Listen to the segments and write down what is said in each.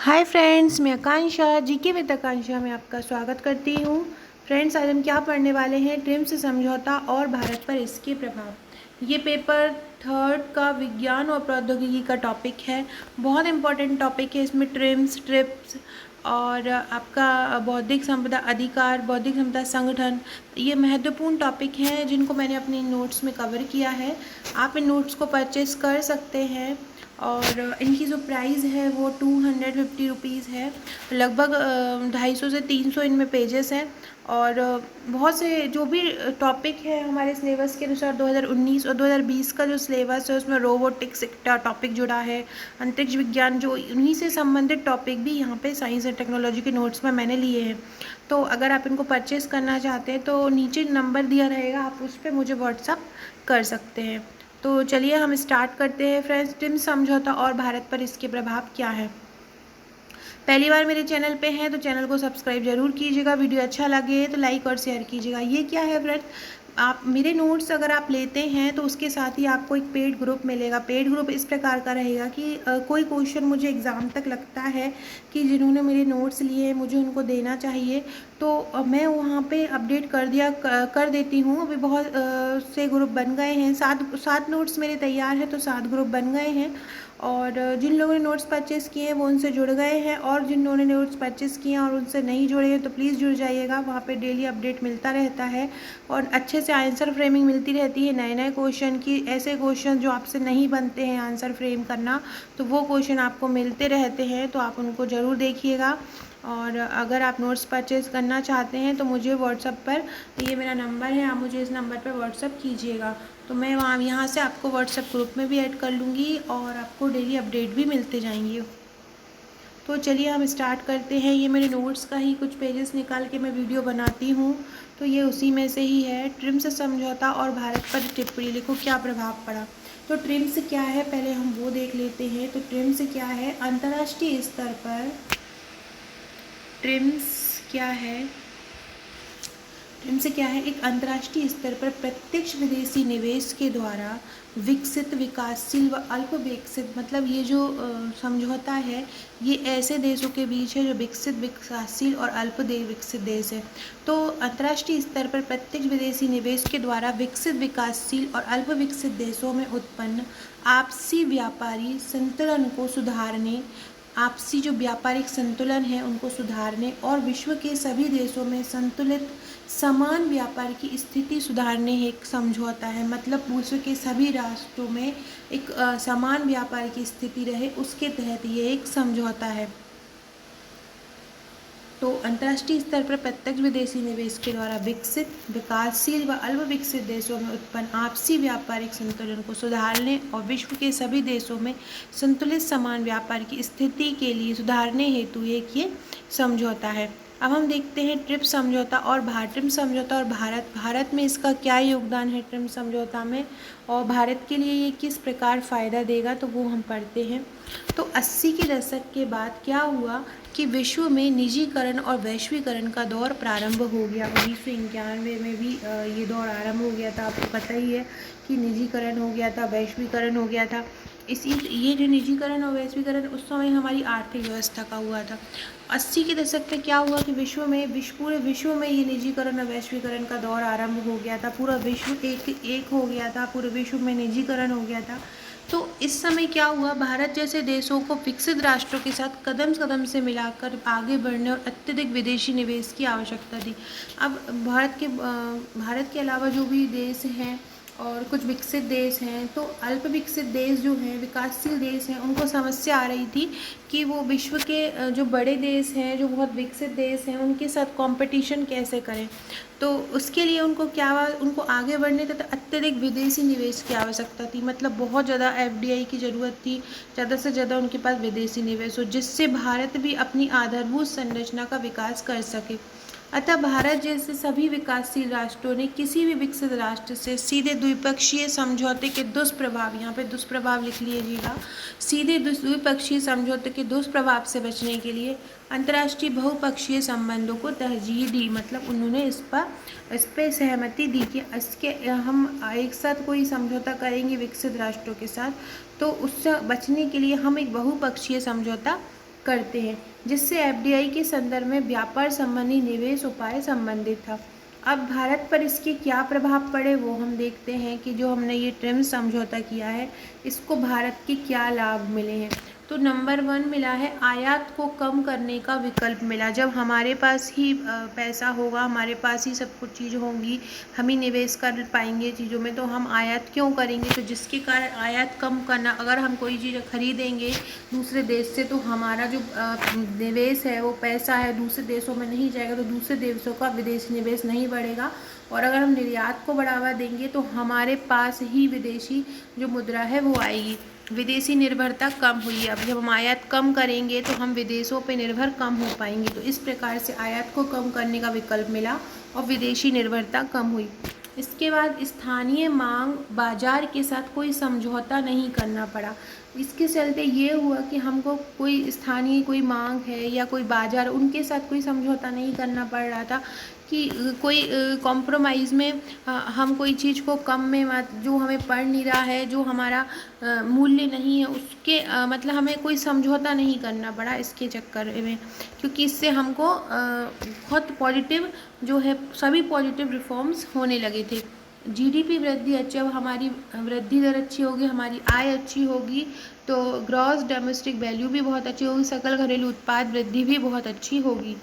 Hi friends, मैं आकांक्षा GK with आकांक्षा में आपका स्वागत करती हूँ। फ्रेंड्स, आज हम क्या पढ़ने वाले हैं? ट्रिम्स समझौता और भारत पर इसके प्रभाव। ये पेपर थर्ड का विज्ञान और प्रौद्योगिकी का टॉपिक है। बहुत इंपॉर्टेंट टॉपिक है। इसमें ट्रिप्स और आपका बौद्धिक संपदा अधिकार, बौद्धिक संपदा संगठन, ये महत्वपूर्ण टॉपिक हैं जिनको मैंने अपने नोट्स में कवर किया है। आप इन नोट्स को परचेस कर सकते हैं और इनकी जो प्राइस है वो 250 रुपीज़ है। लगभग 250 से 300 इनमें पेजेस हैं और बहुत से जो भी टॉपिक है हमारे सिलेबस के अनुसार 2019 और 2020 का जो सिलेबस है उसमें रोबोटिक्स का टॉपिक जुड़ा है, अंतरिक्ष विज्ञान, जो उन्हीं से संबंधित टॉपिक भी यहाँ पे साइंस एंड टेक्नोलॉजी के नोट्स में मैंने लिए हैं। तो अगर आप इनको परचेज़ करना चाहते हैं तो नीचे नंबर दिया रहेगा, आप उस पर मुझे व्हाट्सअप कर सकते हैं। तो चलिए हम स्टार्ट करते हैं फ्रेंड्स। ट्रिम्स समझौता और भारत पर इसके प्रभाव क्या है। पहली बार मेरे चैनल पे हैं तो चैनल को सब्सक्राइब जरूर कीजिएगा। वीडियो अच्छा लगे तो लाइक और शेयर कीजिएगा। ये क्या है फ्रेंड्स, आप मेरे नोट्स अगर आप लेते हैं तो उसके साथ ही आपको एक पेड ग्रुप मिलेगा। पेड ग्रुप इस प्रकार का रहेगा कि कोई क्वेश्चन मुझे एग्ज़ाम तक लगता है कि जिन्होंने मेरे नोट्स लिए हैं मुझे उनको देना चाहिए, तो मैं वहाँ पे अपडेट कर देती हूँ। अभी बहुत से ग्रुप बन गए हैं। सात नोट्स मेरे तैयार हैं तो 7 ग्रुप बन गए हैं और जिन लोगों ने नोट्स परचेज़ किए हैं वो उनसे जुड़ गए हैं और जिन्होंने नोट्स परचेज़ किए हैं और उनसे नहीं जुड़े हैं तो प्लीज़ जुड़ जाइएगा। वहाँ पे डेली अपडेट मिलता रहता है और अच्छे से आंसर फ्रेमिंग मिलती रहती है नए नए क्वेश्चन की। ऐसे क्वेश्चन जो आपसे नहीं बनते हैं आंसर फ्रेम करना, तो वो क्वेश्चन आपको मिलते रहते हैं, तो आप उनको ज़रूर देखिएगा। और अगर आप नोट्स परचेज़ करना चाहते हैं तो मुझे व्हाट्सएप पर, ये मेरा नंबर है, आप मुझे इस नंबर पर व्हाट्सएप कीजिएगा तो मैं यहाँ से आपको व्हाट्सएप ग्रुप में भी ऐड कर लूँगी और आपको डेली अपडेट भी मिलते जाएंगे। तो चलिए हम स्टार्ट करते हैं। ये मेरे नोट्स का ही कुछ पेजेस निकाल के मैं वीडियो बनाती हूँ, तो ये उसी में से ही है। ट्रिम्स समझौता और भारत पर टिप्पणी लिखो, क्या प्रभाव पड़ा। तो ट्रिम्स क्या है पहले हम वो देख लेते हैं। तो ट्रिम्स क्या है, अंतर्राष्ट्रीय स्तर पर ट्रिम्स क्या है, ट्रिम्स क्या है, एक अंतर्राष्ट्रीय स्तर पर प्रत्यक्ष विदेशी निवेश के द्वारा विकसित, विकासशील व अल्प विकसित, मतलब ये जो समझौता है ये ऐसे देशों के बीच है जो विकसित, विकासशील और अल्प विकसित देश है। तो अंतर्राष्ट्रीय स्तर पर प्रत्यक्ष विदेशी निवेश के द्वारा विकसित, विकासशील और अल्प विकसित देशों में उत्पन्न आपसी व्यापारी संतुलन को सुधारने, आपसी जो व्यापारिक संतुलन है उनको सुधारने और विश्व के सभी देशों में संतुलित समान व्यापार की स्थिति सुधारने एक समझौता है। मतलब विश्व के सभी राष्ट्रों में एक समान व्यापार की स्थिति रहे, उसके तहत ये एक समझौता है। तो अंतर्राष्ट्रीय स्तर पर प्रत्यक्ष विदेशी निवेश के द्वारा विकसित, विकासशील व अल्प विकसित देशों में उत्पन्न आपसी व्यापारिक संतुलन को सुधारने और विश्व के सभी देशों में संतुलित समान व्यापार की स्थिति के लिए सुधारने हेतु एक ये समझौता है। अब हम देखते हैं ट्रिप्स समझौता और ट्रिप्स समझौता और भारत में इसका क्या योगदान है ट्रिप्स समझौता में, और भारत के लिए ये किस प्रकार फ़ायदा देगा, तो वो हम पढ़ते हैं। तो 80 के दशक के बाद क्या हुआ कि विश्व में निजीकरण और वैश्वीकरण का दौर प्रारंभ हो गया। 1991 में भी ये दौर आरंभ हो गया था। आपको पता ही है कि निजीकरण हो गया था, वैश्वीकरण हो गया था। ये जो निजीकरण और वैश्वीकरण उस समय हमारी आर्थिक व्यवस्था का हुआ था। 80 के दशक में क्या हुआ कि पूरे विश्व में ये निजीकरण और वैश्वीकरण का दौर आरंभ हो गया था। पूरा विश्व एक हो गया था, पूरे विश्व में निजीकरण हो गया था। तो इस समय क्या हुआ, भारत जैसे देशों को विकसित राष्ट्रों के साथ कदम कदम से मिलाकर आगे बढ़ने और अत्यधिक विदेशी निवेश की आवश्यकता थी। अब भारत के अलावा जो भी देश हैं और कुछ विकसित देश हैं, तो अल्प विकसित देश जो हैं, विकासशील देश हैं, उनको समस्या आ रही थी कि वो विश्व के जो बड़े देश हैं, जो बहुत विकसित देश हैं, उनके साथ कंपटीशन कैसे करें। तो उसके लिए उनको आगे बढ़ने तथा अत्यधिक विदेशी निवेश की आवश्यकता थी। मतलब बहुत ज़्यादा FDI की ज़रूरत थी, ज़्यादा से ज़्यादा उनके पास विदेशी निवेश हो, जिससे भारत भी अपनी आधारभूत संरचना का विकास कर सके। अतः भारत जैसे सभी विकासशील राष्ट्रों ने किसी भी विकसित राष्ट्र से सीधे द्विपक्षीय समझौते के दुष्प्रभाव, यहाँ पे दुष्प्रभाव लिख लीजिएगा, सीधे द्विपक्षीय समझौते के दुष्प्रभाव से बचने के लिए अंतर्राष्ट्रीय बहुपक्षीय संबंधों को तरजीह दी। मतलब उन्होंने इस पर सहमति दी कि इसके हम एक साथ कोई समझौता करेंगे विकसित राष्ट्रों के साथ, तो उससे बचने के लिए हम एक बहुपक्षीय समझौता करते हैं, जिससे एफडीआई के संदर्भ में व्यापार संबंधी निवेश उपाय संबंधित था। अब भारत पर इसके क्या प्रभाव पड़े वो हम देखते हैं कि जो हमने ये ट्रिम्स समझौता किया है इसको भारत के क्या लाभ मिले हैं। तो नंबर 1 मिला है आयात को कम करने का विकल्प मिला। जब हमारे पास ही पैसा होगा, हमारे पास ही सब कुछ चीज़ होंगी, हम ही निवेश कर पाएंगे चीज़ों में, तो हम आयात क्यों करेंगे। तो जिसके कारण आयात कम करना, अगर हम कोई चीज़ खरीदेंगे दूसरे देश से तो हमारा जो निवेश है वो पैसा है दूसरे देशों में नहीं जाएगा, तो दूसरे देशों का विदेशी निवेश नहीं बढ़ेगा। और अगर हम निर्यात को बढ़ावा देंगे तो हमारे पास ही विदेशी जो मुद्रा है वो आएगी, विदेशी निर्भरता कम हुई। अब जब हम आयात कम करेंगे तो हम विदेशों पे निर्भर कम हो पाएंगे। तो इस प्रकार से आयात को कम करने का विकल्प मिला और विदेशी निर्भरता कम हुई। इसके बाद स्थानीय मांग बाजार के साथ कोई समझौता नहीं करना पड़ा। इसके चलते ये हुआ कि हमको कोई स्थानीय कोई मांग है या कोई बाजार, उनके साथ कोई समझौता नहीं करना पड़ रहा था कि कोई कॉम्प्रोमाइज़ में हम कोई चीज़ को कम में जो हमें पड़ नहीं रहा है, जो हमारा मूल्य नहीं है उसके मतलब हमें कोई समझौता नहीं करना पड़ा इसके चक्कर में, क्योंकि इससे हमको बहुत पॉजिटिव जो है सभी पॉजिटिव रिफॉर्म्स होने लगे थे। जीडीपी वृद्धि अच्छी, अब हमारी वृद्धि दर अच्छी होगी, हमारी आय अच्छी होगी, तो ग्रॉस डोमेस्टिक वैल्यू भी बहुत अच्छी होगी, सकल घरेलू उत्पाद वृद्धि भी बहुत अच्छी होगी।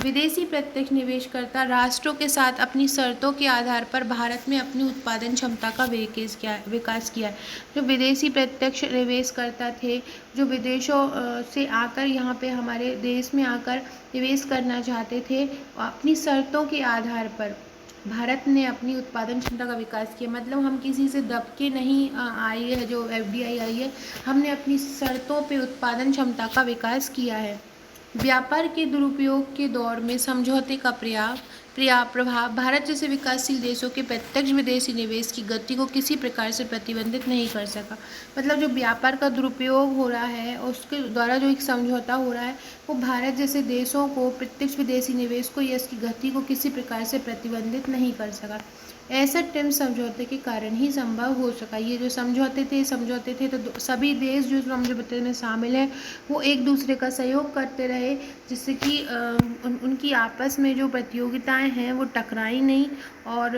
विदेशी प्रत्यक्ष निवेशकर्ता राष्ट्रों के साथ अपनी शर्तों के आधार पर भारत में अपनी उत्पादन क्षमता का विकास किया है। जो विदेशी प्रत्यक्ष निवेशकर्ता थे, जो विदेशों से आकर यहाँ पे हमारे देश में आकर निवेश करना चाहते थे, अपनी शर्तों के आधार पर भारत ने अपनी उत्पादन क्षमता का विकास किया। मतलब हम किसी से दब के नहीं आए है, जो एफडीआई आई है, हमने अपनी शर्तों पे उत्पादन क्षमता का विकास किया है। व्यापार के दुरुपयोग के दौर में समझौते का प्रभाव भारत जैसे विकासशील देशों के प्रत्यक्ष विदेशी निवेश की गति को किसी प्रकार से प्रतिबंधित नहीं कर सका। मतलब जो व्यापार का दुरुपयोग हो रहा है और उसके द्वारा जो एक समझौता हो रहा है वो भारत जैसे देशों को प्रत्यक्ष विदेशी निवेश को या इसकी गति को किसी प्रकार से प्रतिबंधित नहीं कर सका। ऐसा ट्रिम्स समझौते के कारण ही संभव हो सका। ये जो समझौते थे तो सभी देश जो समझौते में शामिल हैं वो एक दूसरे का सहयोग करते रहे, जिससे कि उनकी आपस में जो प्रतियोगिताएं हैं वो टकराई नहीं और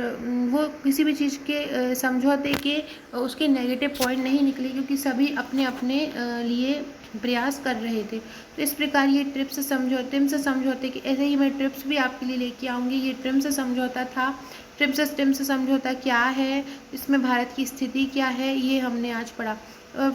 वो किसी भी चीज़ के समझौते के उसके नेगेटिव पॉइंट नहीं निकले, क्योंकि सभी अपने अपने लिए प्रयास कर रहे थे। तो इस प्रकार ये ट्रिप्स समझौते के ऐसे ही मैं ट्रिप्स भी आपके लिए लेके आऊँगी। ये ट्रिप्स समझौता था। ट्रिप्स समझौता क्या है, इसमें भारत की स्थिति क्या है, ये हमने आज पढ़ा।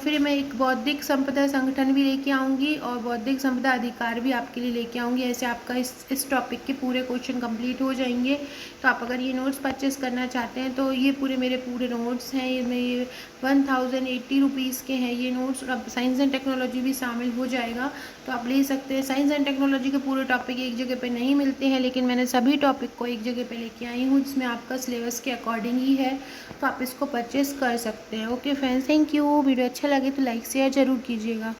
फिर मैं एक बौद्धिक संपदा संगठन भी लेके आऊँगी और बौद्धिक संपदा अधिकार भी आपके लिए लेके आऊँगी। ऐसे आपका इस टॉपिक के पूरे क्वेश्चन कंप्लीट हो जाएंगे। तो आप अगर ये नोट्स परचेस करना चाहते हैं तो ये मेरे पूरे नोट्स हैं, ये 1080 रुपीज़ के हैं ये नोट्स। अब साइंस एंड टेक्नोलॉजी भी शामिल हो जाएगा तो आप ले सकते हैं। साइंस एंड टेक्नोलॉजी के पूरे टॉपिक एक जगह पे नहीं मिलते हैं, लेकिन मैंने सभी टॉपिक को एक जगह पे लेके आई हूँ जिसमें आपका सिलेबस के अकॉर्डिंग ही है, तो आप इसको परचेस कर सकते हैं। Okay friends, thank you. Video अच्छा लगे तो लाइक शेयर ज़रूर कीजिएगा।